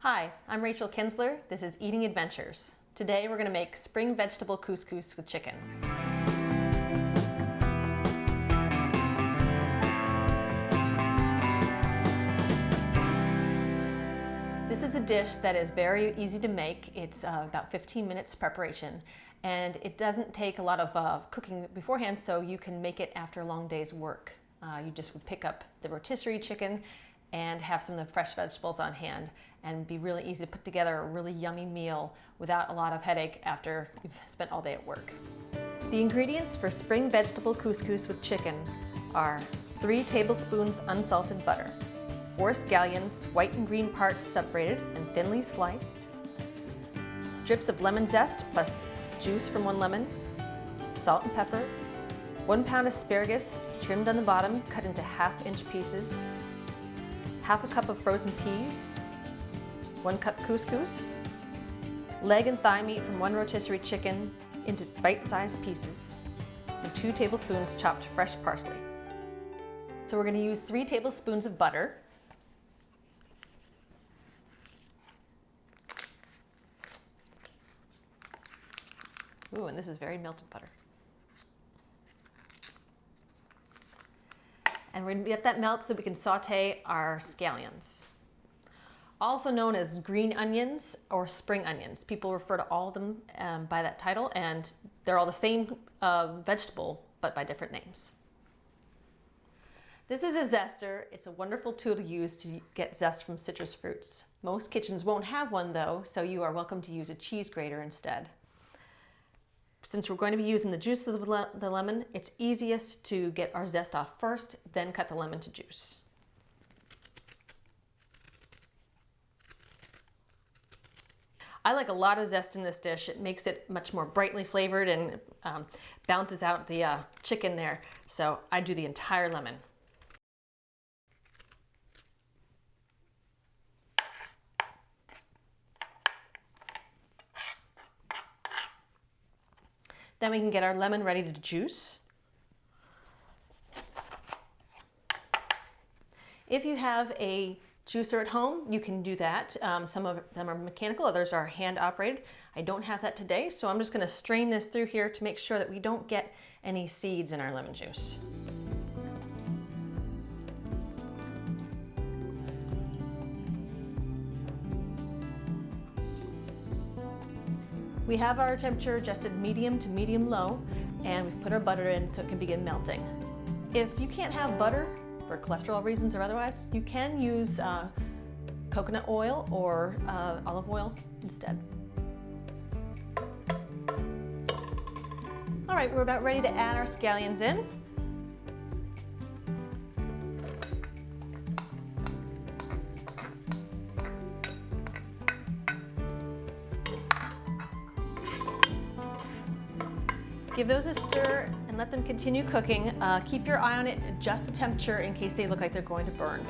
Hi, I'm Rachel Kinsler. This is Eating Adventures. Today we're going to make spring vegetable couscous with chicken. This is a dish that is very easy to make. It's about 15 minutes preparation, and it doesn't take a lot of cooking beforehand, so you can make it after a long day's work. You just would pick up the rotisserie chicken and have some of the fresh vegetables on hand, and be really easy to put together a really yummy meal without a lot of headache after you've spent all day at work. The ingredients for spring vegetable couscous with chicken are 3 tablespoons unsalted butter, 4 scallions, white and green parts separated and thinly sliced, strips of lemon zest plus juice from 1 lemon, salt and pepper, 1 pound asparagus trimmed on the bottom, cut into 1/2-inch pieces, 1/2 cup of frozen peas, 1 cup couscous, leg and thigh meat from 1 rotisserie chicken into bite-sized pieces, and 2 tablespoons chopped fresh parsley. So we're going to use 3 tablespoons of butter, ooh, and this is very melted butter. And we're going to get that melt so we can saute our scallions. Also known as green onions or spring onions. People refer to all of them by that title, and they're all the same vegetable, but by different names. This is a zester. It's a wonderful tool to use to get zest from citrus fruits. Most kitchens won't have one though, so you are welcome to use a cheese grater instead. Since we're going to be using the juice of the lemon, it's easiest to get our zest off first, then cut the lemon to juice. I like a lot of zest in this dish. It makes it much more brightly flavored and balances out the chicken there. So I do the entire lemon. Then we can get our lemon ready to juice. If you have a juicer at home, you can do that. Some of them are mechanical, others are hand operated. I don't have that today, so I'm just going to strain this through here to make sure that we don't get any seeds in our lemon juice. We have our temperature adjusted medium to medium low, and we've put our butter in so it can begin melting. If you can't have butter for cholesterol reasons or otherwise, you can use coconut oil or olive oil instead. All right, we're about ready to add our scallions in. Give those a stir and let them continue cooking. Keep your eye on it, adjust the temperature in case they look like they're going to burn.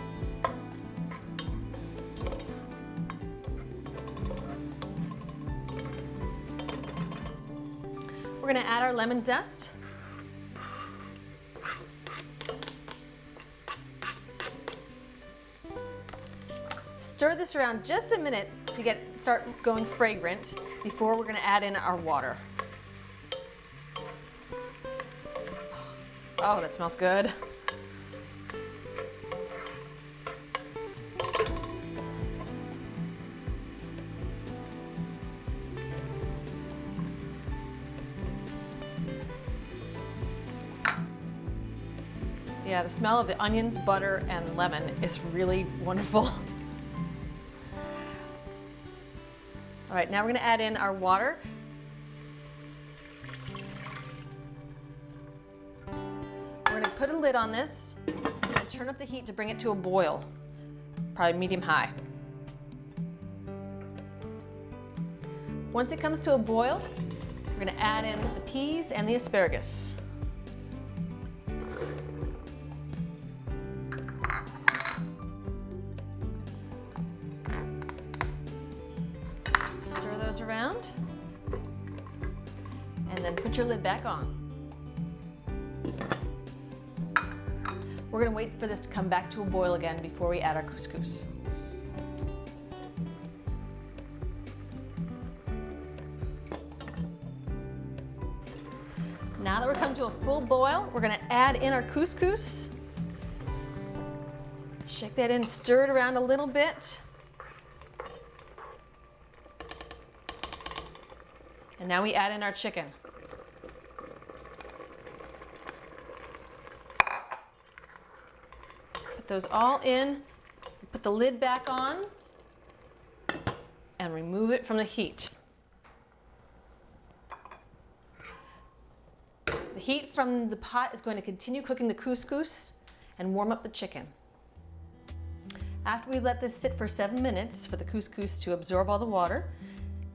We're going to add our lemon zest. Stir this around just a minute to start going fragrant before we're going to add in our water. Oh, that smells good. Yeah, the smell of the onions, butter, and lemon is really wonderful. All right, now we're going to add in our water. We're going to put a lid on this and turn up the heat to bring it to a boil, probably medium-high. Once it comes to a boil, we're going to add in the peas and the asparagus. Stir those around, and then put your lid back on. We're going to wait for this to come back to a boil again before we add our couscous. Now that we're come to a full boil, we're gonna add in our couscous. Shake that in, stir it around a little bit. And now we add in our chicken. Put those all in, put the lid back on, and remove it from the heat. The heat from the pot is going to continue cooking the couscous and warm up the chicken. After we let this sit for 7 minutes for the couscous to absorb all the water,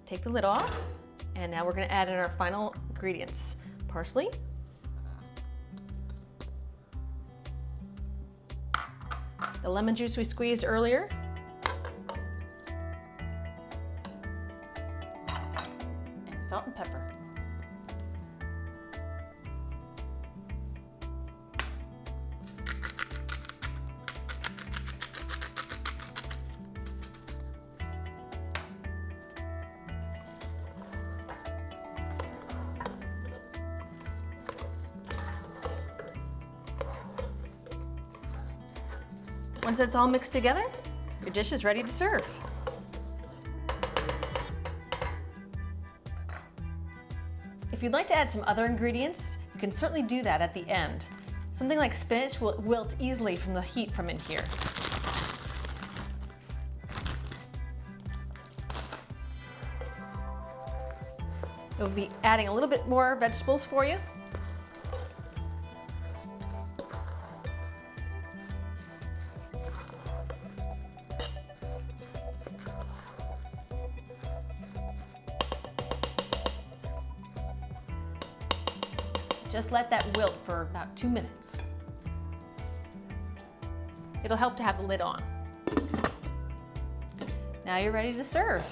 take the lid off, and now we're going to add in our final ingredients. Parsley, the lemon juice we squeezed earlier, and salt and pepper. Once it's all mixed together, your dish is ready to serve. If you'd like to add some other ingredients, you can certainly do that at the end. Something like spinach will wilt easily from the heat from in here. We'll be adding a little bit more vegetables for you. Just let that wilt for about 2 minutes. It'll help to have the lid on. Now you're ready to serve.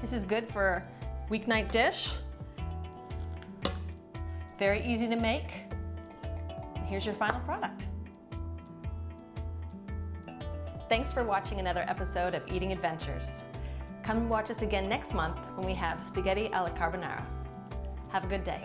This is good for a weeknight dish. Very easy to make. And here's your final product. Thanks for watching another episode of Eating Adventures. Come watch us again next month when we have spaghetti alla carbonara. Have a good day.